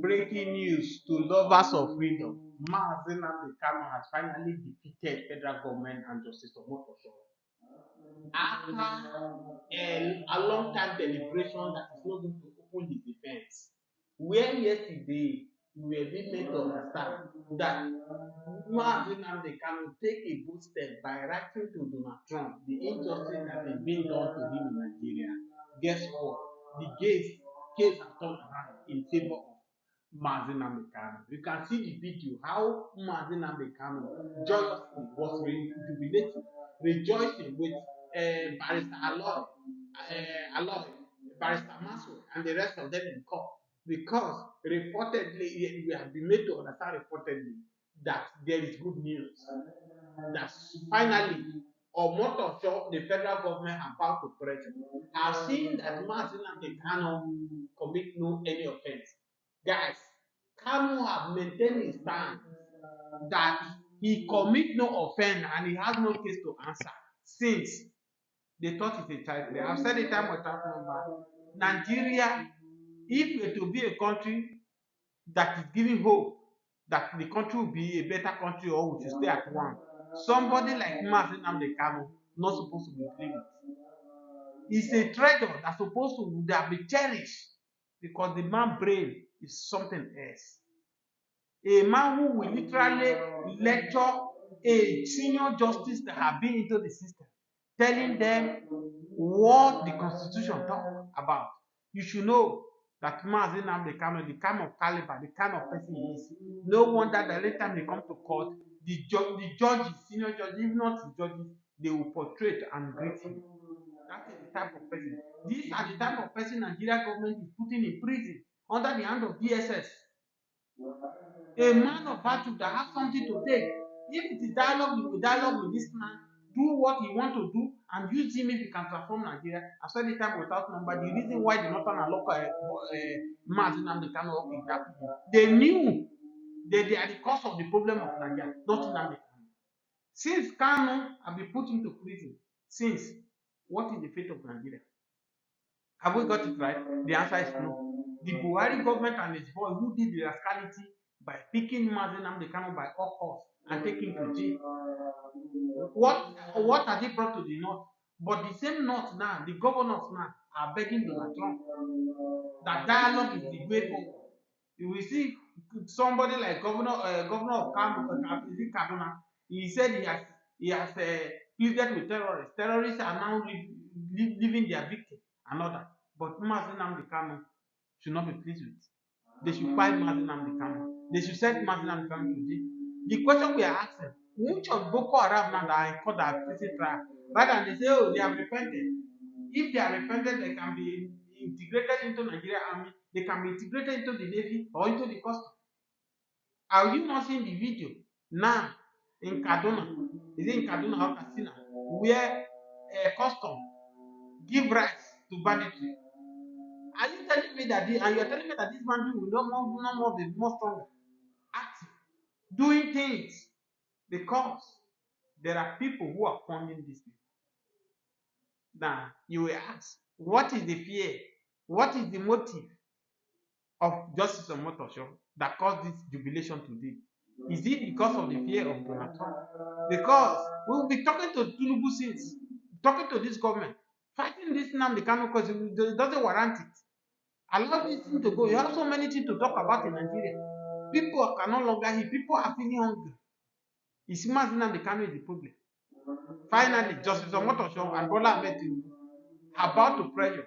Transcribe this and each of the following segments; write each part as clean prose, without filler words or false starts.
Breaking news to lovers of freedom. Mazi Nnamdi Kanu has finally defeated federal government and Justice Omotosho. After a long time deliberation that is not going to open his defense, where yesterday we were being made to understand that Mazi Nnamdi Kanu take a good step by writing to Donald Trump the injustice that is being done to him in Nigeria. Guess what? The case has turned around in favor of Mazi Nnamdi Kanu. You can see the video how Mazi Nnamdi Kanu joyously was jubilating, rejoicing with Barrister Aloy, Barrister Maso, and the rest of them in court because reportedly we have been made to understand reportedly that there is good news that finally Omotosho, the federal government about to press, have seen that Mazi Nnamdi Kanu commit no any offense. Guys, Kanu have maintained his stand that he commit no offense and he has no case to answer since they thought it's a child play. I've said it time without number. Nigeria, if it will be a country that is giving hope that the country will be a better country or we should stay at one, somebody like Mazi Nnamdi Kanu not supposed to be playing it. He's a treasure that's supposed to would have been cherished because the man brain is something else. A man who will literally lecture a senior justice that have been into the system, telling them what the constitution talk about. You should know that Mazi Nnamdi Kanu, the kind of caliber, the kind of person he is. No wonder that every time they come to court, the judges, senior judges, even not the judges, they will portray and greet him. That is the type of person. These are the type of person Nigeria government is putting in prison under the hand of DSS. A man of virtue that has something to take. If it is dialogue, you will dialogue with this man, do what he want to do, and use him if he can transform Nigeria. I said the time without number. The reason why the Northern and local Mazi Nnamdi Kanu up in that people, they knew that they are the cause of the problem of Nigeria, not Nnamdi Kanu. Since Kanu have been put into prison, since what is the fate of Nigeria? Have we got it right? The answer is no. The Buhari government and its boy who did the rascality by picking Mazi Nnamdi Kanu by all costs and taking him to jail. What has it brought to the north? But the same north now, the governors now are begging Donald Trump that dialogue is the way forward. You will see somebody like governor of Kaduna. He said he has pleaded with terrorists. Terrorists are now leaving their victim and other. But Mazi Nnamdi Kanu should not be pleased with. They should fight Mazi Nnamdi Kanu. They should set Mazi Nnamdi Kanu to jail. The question we are asking, which of Boko Haram now that are in court that are facing trial, rather than they say, oh, they have repented. If they are repented, they can be integrated into Nigeria army, they can be integrated into the navy or into the custom. Are you not seeing the video now in Kaduna? Is it in Kaduna or Katsina, where custom give rights to banditry? Are you telling me that and you're telling me that this banditry will no more be more stronger, active, doing things because there are people who are funding these people? Now you will ask, what is the fear? What is the motive of Justice Omotosho that caused this jubilation today? Is it because of the fear of Donald Trump? Because we will be talking to Tinubu since, talking to this government, fighting this Nnamdi Kanu because it doesn't warrant it. Allow this thing to go. You have so many things to talk about in Nigeria. People can no longer hear. People are feeling hungry. It's Mazi Nnamdi Kanu is the problem. Finally, Justice Omotosho and Bola Ahmed Tinubu about to pressure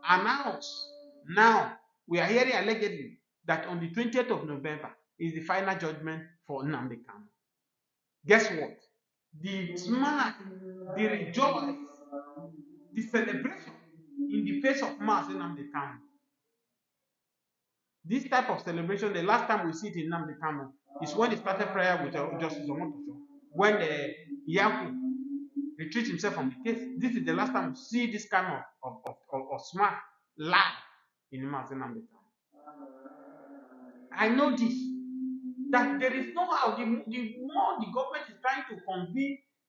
announce now we are hearing allegedly that on the 20th of November is the final judgment for Nnamdi Kanu. Guess what? The smile, the rejoice, the celebration in the face of Mazi Nnamdi Kanu. This type of celebration, the last time we see it in Nnamdi Kanu is when he started prayer with Justice Omotosho. When Yaku retreat himself from the case. This is the last time we see this kind of smile live in Mazi Nnamdi Kanu. I know this, that there is no how. The more the government is trying to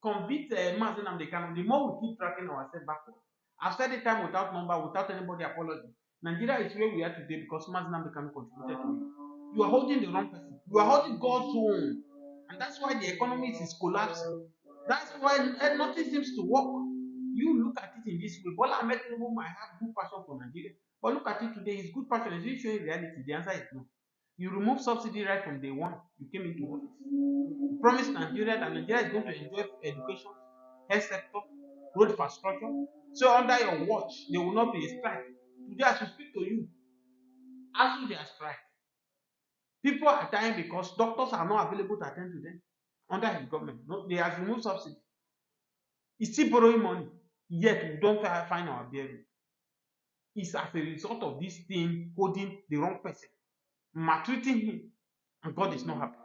convict Mazi Nnamdi Kanu, the more we keep tracking ourselves backward. I've said it time without number, without anybody apology. Nigeria is where we are today because Nnamdi Kanu contributed to it. You are holding the wrong person. You are holding God's own. And that's why the economy is collapsing. That's why nothing seems to work. You look at it in this way. Bola Ahmed Tinubu might have good passion for Nigeria. But look at it today, his good passion is showing reality. The answer is no. You remove subsidy right from day one. You came into office. You promised Nigeria that Nigeria is going to enjoy education, health sector, road infrastructure. So under your watch, there will not be a strike. Today, as we speak to you, after their strike, people are dying because doctors are not available to attend to them under his government. No, they have removed subsidy. He's still borrowing money, yet we don't find our bearing. It's as a result of this thing holding the wrong person, maltreating him, and God is not happy.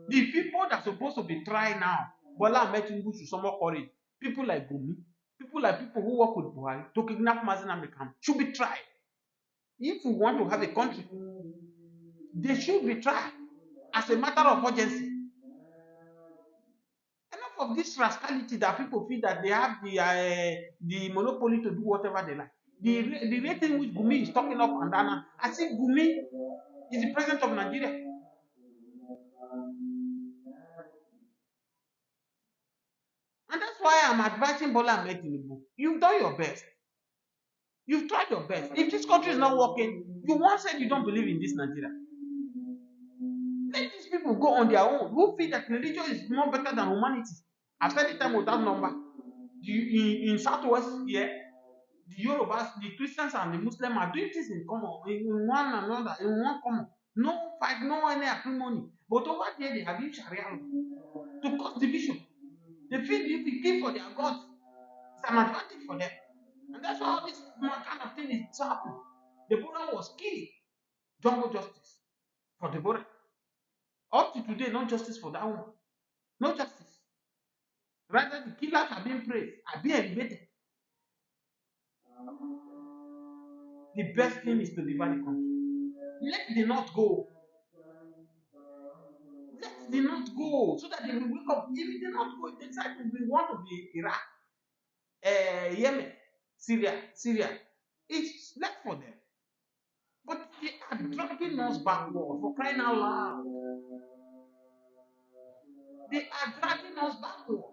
The people that are supposed to be trying now, Bola Ahmed Tinubu should summon courage. People like Gumi, people who work with Buhari to kidnap Mazi Nnamdi Kanu should be tried. If we want to have a country, they should be tried as a matter of urgency. Enough of this rascality that people feel that they have the monopoly to do whatever they like. The rating which Gumi is talking up and down, I think Gumi is the president of Nigeria. And that's why I'm advising Bola Ahmed Tinubu. You've done your best. You've tried your best. If this country is not working, you once said you don't believe in this Nigeria. Let these people go on their own. Who feel that religion is more better than humanity? I've said it time without number. In Southwest here, the Yorubas, the Christians and the Muslims are doing this in common, in one another, in one common. No fight, no any acrimony. But over there, they have used Sharia law to cause division. They feel if you kill for their gods, it's an advantage for them. And that's why all this kind of thing is happening. Deborah was killed. Jungle justice for Deborah. Up to today, no justice for that one. No justice. Rather, the killers are being praised, are being elevated. The best thing is to divide the country. Let the North go. Let the North go so that they will wake up. If they not go, they decide we want to be Iraq, Yemen, Syria. It's left for them. But they are dragging us backward for crying out loud. They are dragging us backward.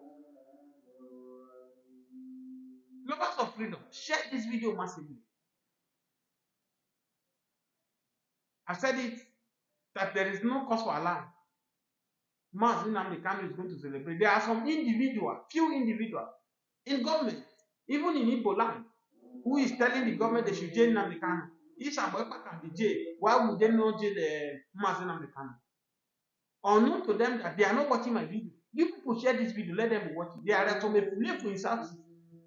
Lovers of freedom, share this video massively. I said it that there is no cause for alarm. Mazi Nnamdi Kanu is going to celebrate. There are some few individuals in government, even in Igbo land, who is telling the government they should jail Nnamdi Kanu. If Samuel can be jailed, why would they not jail Mazi Nnamdi Kanu? Unknown to them that they are not watching my video. You people share this video, let them be watching. They are from a for himself.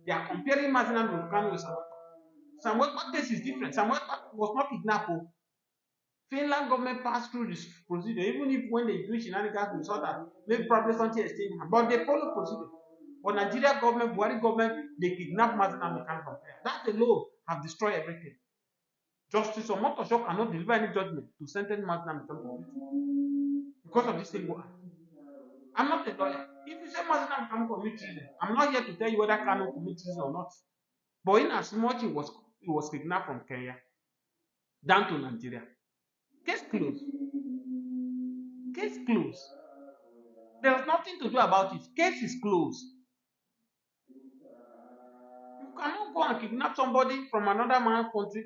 They are comparing Mazi Nnamdi Kanu with Samuel. Samuel case is different. Samuel was not kidnapped. Finland government passed through this procedure, even if when they do shenanigans, we saw that maybe probably something is changing, but they follow procedure. But Nigeria government, Buhari government, they kidnap Mazi Nnamdi Kanu from there. That alone have destroyed everything. Justice Omotosho cannot deliver any judgment to sentence Mazi Nnamdi Kanu because of this single act. I'm not a lawyer. If you say Mazi Nnamdi Kanu commit treason, I'm not here to tell you whether Kanu commit treason or not. But in as much it was kidnapped from Kenya down to Nigeria. Case closed. Case closed. There's nothing to do about it. Case is closed. You cannot go and kidnap somebody from another man's country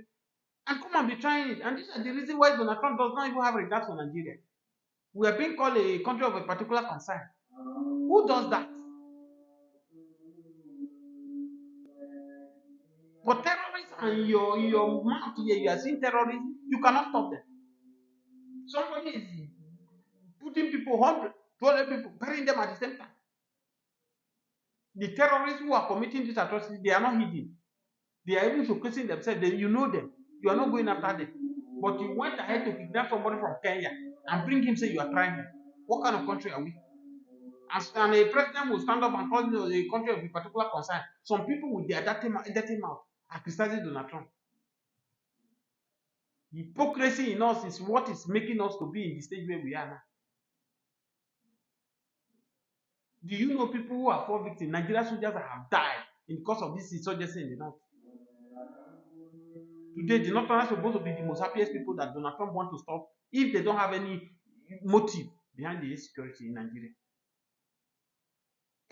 and come and be trying it. And this is the reason why Donald Trump does not even have regard for Nigeria. We are being called a country of a particular concern. Who does that? For terrorists and your mouth here, you are seeing terrorists, you cannot stop them. Somebody is putting people 100, 200 people, burying them at the same time. The terrorists who are committing this atrocity, they are not hidden. They are even showcasing themselves. You know them. You are not going after them. But you went ahead to kidnap somebody from Kenya and bring him, say you are trying him. What kind of country are we? And a president will stand up and call it a country of a particular concern. Some people with their dirty mouth are criticizing Donald Trump. Hypocrisy in us is what is making us to be in the stage where we are now. Do you know people who are 4 victims? Nigerian soldiers that have died because of this insurgency in the north. Today, the Northerners are supposed to be the most happiest people that Donald Trump want to stop if they don't have any motive behind the insecurity in Nigeria.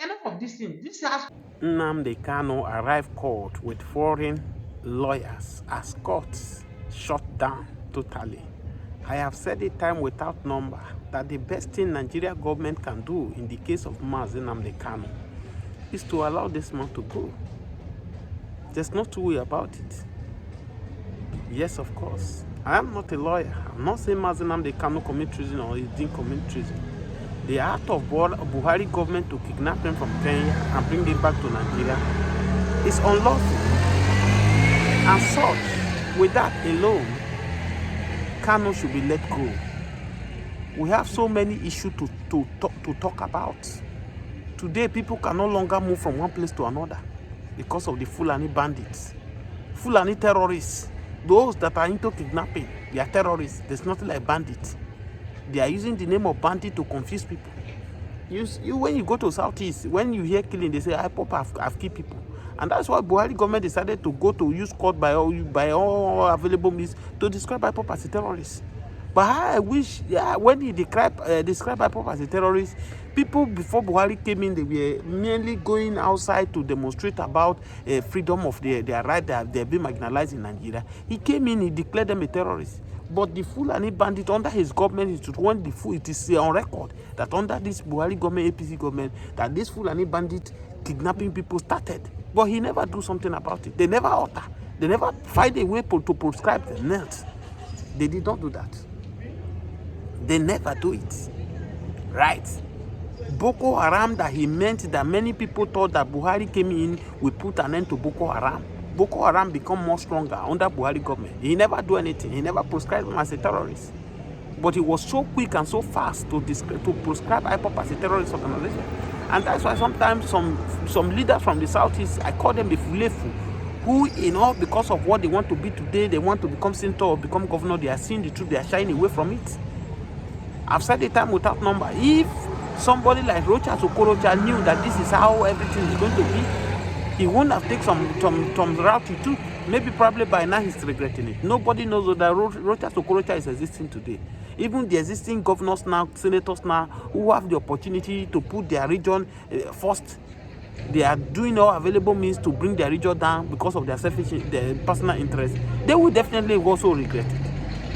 Enough of this thing. This has Nnamdi Kanu arrived court with foreign lawyers as courts shut down totally. I have said it time without number that the best thing Nigeria government can do in the case of Nnamdi Kanu is to allow this man to go. There's no two way about it. Yes, of course. I am not a lawyer. I'm not saying Nnamdi Kanu commit treason or he didn't commit treason. The act of Buhari government to kidnap him from Kenya and bring him back to Nigeria is unlawful. And such, with that alone, Kanu should be let go. We have so many issues to talk about. Today, people can no longer move from one place to another because of the Fulani bandits. Fulani terrorists, those that are into kidnapping, they are terrorists. There's nothing like bandits. They are using the name of bandit to confuse people. When you go to Southeast, when you hear killing, they say, IPOP have killed people. And that's why Buhari government decided to go to use court by all available means to describe IPOP as a terrorist. But I wish, when he described IPOP as a terrorist, people before Buhari came in, they were merely going outside to demonstrate about freedom of their right that they're being marginalized in Nigeria. He came in, he declared them a terrorist. But the Fulani bandit under his government it is on record that under this Buhari government, APC government, that this Fulani bandit kidnapping people started. But he never do something about it. They never utter. They never find a way to prescribe the net. They did not do that. They never do it. Right? Boko Haram, that he meant that many people thought that Buhari came in, we put an end to Boko Haram. Boko Haram become more stronger under Buhari government. He never do anything. He never prescribed him as a terrorist. But he was so quick and so fast to prescribe IPOP as a terrorist organization. And that's why sometimes some leaders from the Southeast, I call them the Fulefu, who, because of what they want to be today, they want to become senator or become governor, they are seeing the truth, they are shying away from it. I've said it time without number. If somebody like Rochas Okorocha knew that this is how everything is going to be, he wouldn't have taken some route he took. Maybe probably by now he's regretting it. Nobody knows that Rochas Okorocha is existing today. Even the existing governors now, senators now, who have the opportunity to put their region first, they are doing all available means to bring their region down because of their personal interest. They will definitely also regret it.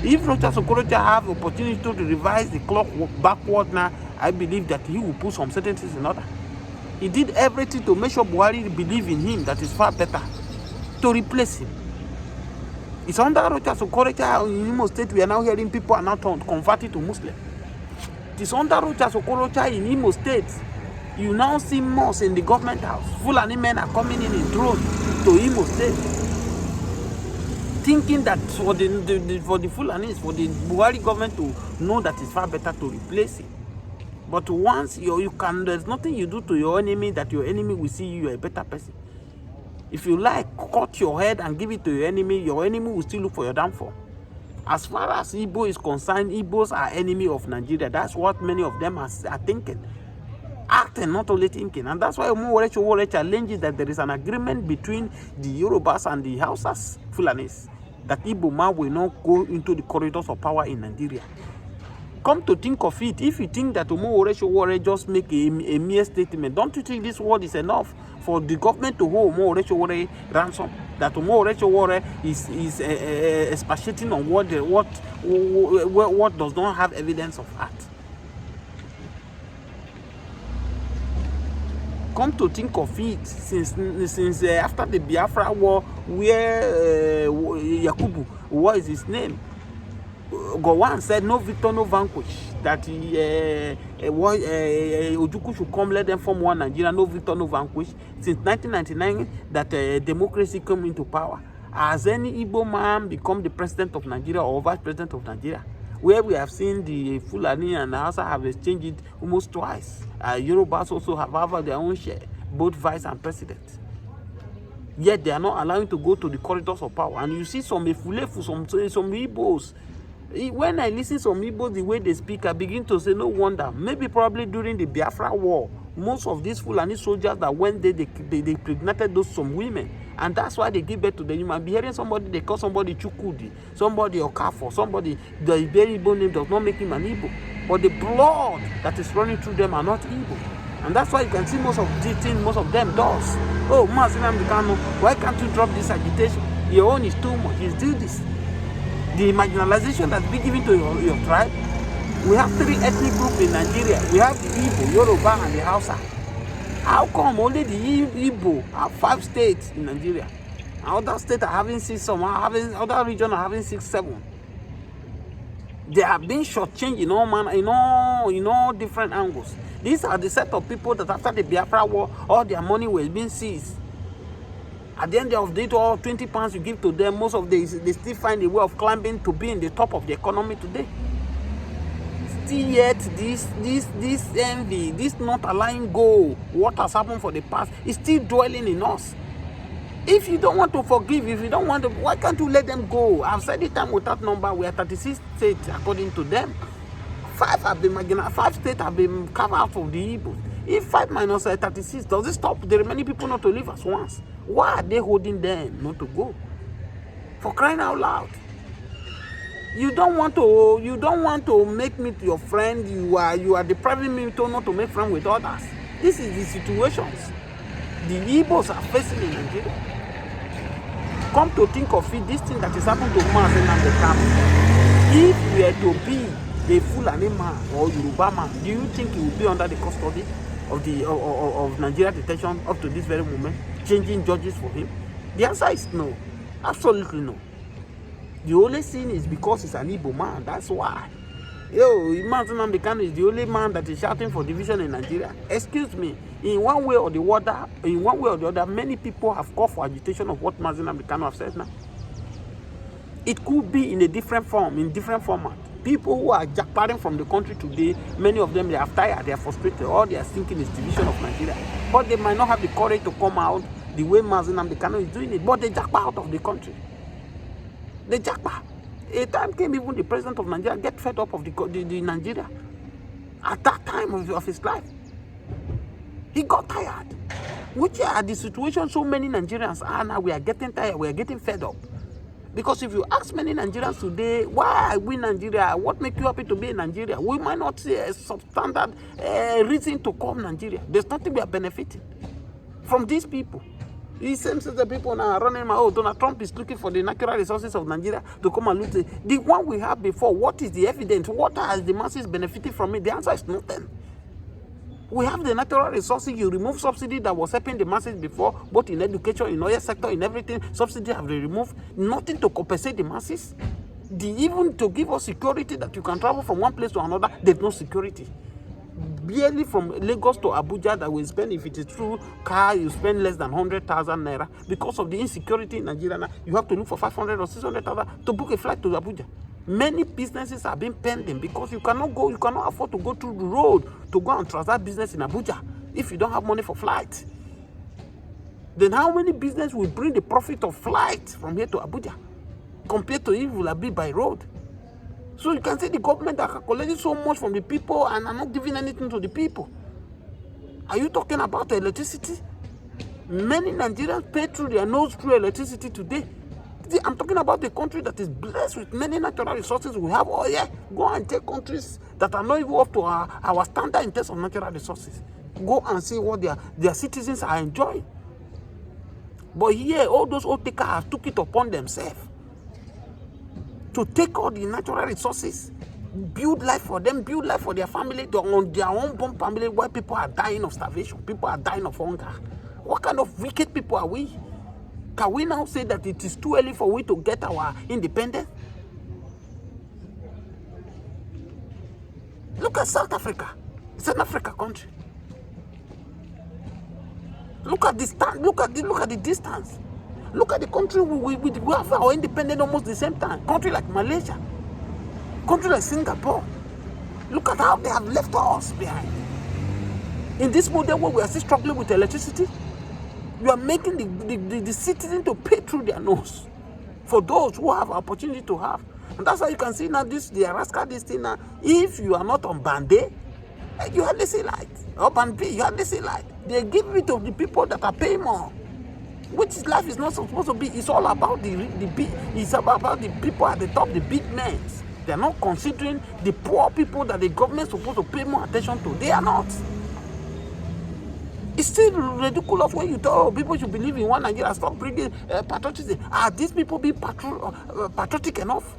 If Rochas Okorocha have the opportunity to revise the clock backward now, I believe that he will put some certain things in order. He did everything to make sure Buhari believe in him that is far better to replace him. It's under Rochas Okorocha in Imo State, we are now hearing people are now converted to Muslim. It's under Rochas Okorocha in Imo State. You now see mosques in the government house. Fulani men are coming in droves to Imo State, thinking that for the Fulanis, for the Buhari government to know that it's far better to replace it. But once there's nothing you do to your enemy that your enemy will see you a better person. If you like, cut your head and give it to your enemy will still look for your downfall. As far as Igbo is concerned, Igbos are enemy of Nigeria. That's what many of them are thinking. Acting, not only thinking. And that's why Omotosho challenges that there is an agreement between the Yorubas and the Hausas, Fulanis, that Igbo man will not go into the corridors of power in Nigeria. Come to think of it, if you think that Omotosho just make a mere statement, don't you think this word is enough for the government to hold Omotosho ransom? That Omotosho is expatiating on what does not have evidence of that. Come to think of it, since after the Biafra War, where Yakubu, what is his name? Gowon said, no victor, no vanquish. That Ojukwu should come, let them form one Nigeria, no victor, no vanquish. Since 1999, that democracy came into power. Has any Igbo man become the president of Nigeria or vice president of Nigeria? Where we have seen the Fulani and the Hausa have exchanged it almost twice. Yorubas also have their own share, both vice and president. Yet they are not allowing to go to the corridors of power. And you see some Efulefu, some Igbos. When I listen to some Igbos, the way they speak, I begin to say, no wonder. Maybe probably during the Biafra War, most of these Fulani soldiers that went there, they impregnated some women. And that's why they give birth to the human. Be hearing somebody, they call somebody Chukudi, somebody Okafo, somebody, the very Igbo name does not make him an Igbo. But the blood that is running through them are not Igbo. And that's why you can see most of these things, most of them does. Oh, Nnamdi Kanu, why can't you drop this agitation? Your own is too much. You do this. The marginalization that's been given to your tribe. We have 3 ethnic groups in Nigeria. We have the Igbo, Yoruba, and the Hausa. How come only the Igbo have 5 states in Nigeria? And other states are having 6, some are having, other regions are having 6, 7. They have been shortchanged in all different angles. These are the set of people that after the Biafra war, all their money was being seized. At the end of the day, all 20 pounds you give to them, most of them, they still find a way of climbing to be in the top of the economy today. Still yet, this envy, this not allowing go, what has happened for the past, is still dwelling in us. If you don't want to forgive, if you don't want to, why can't you let them go? I've said it time without number. We are 36 states according to them. 5 have been marginalized. 5 states have been carved out of the Igbo. If 5 minus 36, does it stop the remaining people not to live as once? Why are they holding them not to go? For crying out loud. You don't want to make me your friend. You are depriving me to not to make friends with others. This is the situations the Igbos are facing in Nigeria. Come to think of it, this thing that is happening to Nnamdi Kanu, if you were to be a Fulani man or Yoruba man, do you think he will be under the custody of Nigeria detention up to this very moment, changing judges for him? The answer is no, absolutely no. The only thing is because he's an Igbo man, that's why. Nnamdi Kanu is the only man that is shouting for division in Nigeria. Excuse me, in one way or the other, many people have called for agitation of what Nnamdi Kanu have said now. It could be in a different form, in different format. People who are jackpotting from the country today, many of them, they are tired, they are frustrated, all they are thinking is division of Nigeria. But they might not have the courage to come out the way Nnamdi Kanu is doing it, but they jackpot out of the country. They jackpot. A time came even the president of Nigeria get fed up of the Nigeria. At that time of his life, he got tired. Which are the situation so many Nigerians are now. We are getting tired. We are getting fed up. Because if you ask many Nigerians today, why are we Nigeria? What makes you happy to be in Nigeria? We might not see a substandard reason to come Nigeria. There's nothing we are benefiting from these people. It seems that the people now are running Donald Trump is looking for the natural resources of Nigeria to come and loot it. The one we have before, what is the evidence? What has the masses benefited from it? The answer is nothing. We have the natural resources. You remove subsidy that was helping the masses before, both in education, in oil sector, in everything. Subsidy have been removed. Nothing to compensate the masses. Even to give us security that you can travel from one place to another, there's no security. Barely from Lagos to Abuja that we spend, if it is true car, you spend less than 100,000 naira. Because of the insecurity in Nigeria now, you have to look for 500 or 600,000 to book a flight to Abuja. Many businesses have been pending because you cannot afford to go through the road to go and transact business in Abuja if you don't have money for flight. Then how many business will bring the profit of flight from here to Abuja compared to if it will be by road? So you can say the government are collecting so much from the people and are not giving anything to the people. Are you talking about electricity? Many Nigerians pay through their nose through electricity today. I'm talking about the country that is blessed with many natural resources. We have oil. Go and take countries that are not even up to our standard in terms of natural resources. Go and see what their citizens are enjoying. But here, all those old takers have took it upon themselves to take all the natural resources, build life for them, build life for their family, their own born family, where people are dying of starvation, people are dying of hunger. What kind of wicked people are we? Can we now say that it is too early for we to get our independence? Look at South Africa. It's an African country. Look at the distance. Look at the country we have our independence almost the same time. Country like Malaysia, country like Singapore. Look at how they have left us behind. In this model where we are still struggling with electricity, you are making the citizen to pay through their nose for those who have opportunity to have. And that's how you can see now this thing now. If you are not on band A, you hardly see light. Or band B, you hardly see light. They give it to the people that are paying more. which life is not supposed to be. It's all about the big. It's about the people at the top, the big men. They're not considering the poor people that the government is supposed to pay more attention to. They are not. It's still ridiculous when you tell people should believe in one Nigeria. Stop bringing patriotism. Are these people being patriotic enough?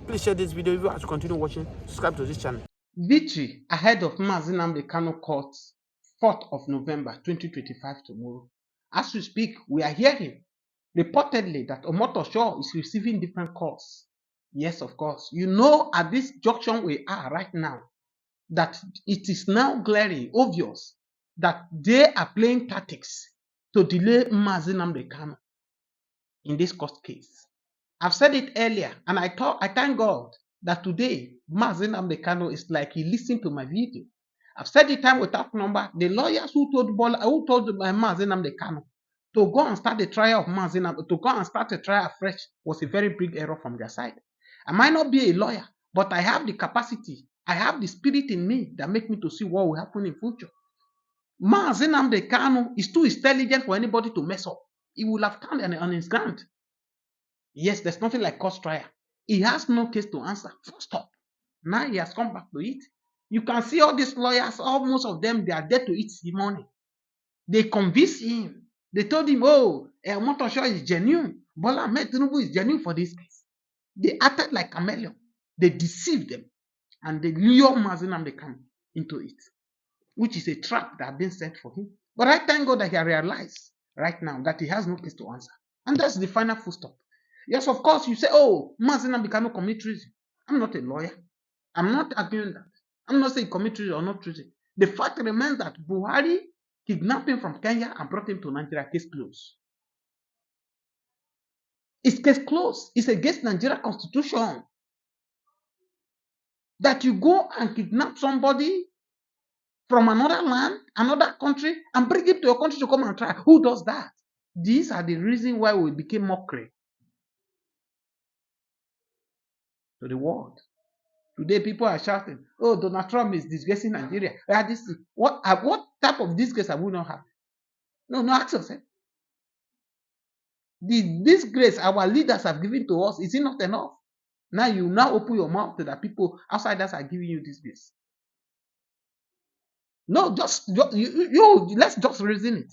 Please share this video if you want to continue watching. Subscribe to this channel. Victory ahead of Nnamdi Kanu Court, 4th of November 2025 tomorrow. As we speak, we are hearing reportedly that Omotosho is receiving different calls. Yes, of course. You know, at this junction we are right now, that it is now glaring, obvious, that they are playing tactics to delay Nnamdi Kanu in this court case. I've said it earlier, and I thank God that today Nnamdi Kanu is like he listened to my video. I've said it time without number. The lawyers who told Nnamdi Kanu to go and start the trial of Nnamdi, to go and start a trial afresh, was a very big error from their side. I might not be a lawyer, but I have the capacity. I have the spirit in me that make me to see what will happen in future. Nnamdi Kanu is too intelligent for anybody to mess up. He will have turned on his ground. Yes, there's nothing like court trial. He has no case to answer. Full stop. Now he has come back to it. You can see all these lawyers, most of them, they are there to eat the money. They convinced him. They told him, oh, Omotosho is genuine. Bola Ahmed Tinubu is genuine for this case. They acted like chameleon. They deceived them. And they lure Nnamdi Kanu into it, which is a trap that has been set for him. But I thank God that he realized right now that he has no case to answer. And that's the final full stop. Yes, of course, you say, oh, Nnamdi Kanu commit treason. I'm not a lawyer. I'm not arguing that. I'm not saying commit treason or not treason. The fact remains that Buhari kidnapped him from Kenya and brought him to Nigeria. Case closed. It's case closed. It's against Nigeria constitution that you go and kidnap somebody from another land, another country, and bring him to your country to come and try. Who does that? These are the reasons why we became mockery to the world. Today, people are shouting, oh, Donald Trump is disgracing Nigeria. What type of disgrace have we not had? No, ask yourself. The disgrace our leaders have given to us, is it not enough? Now you open your mouth to the people, outsiders are giving you disgrace. No, let's just reason it.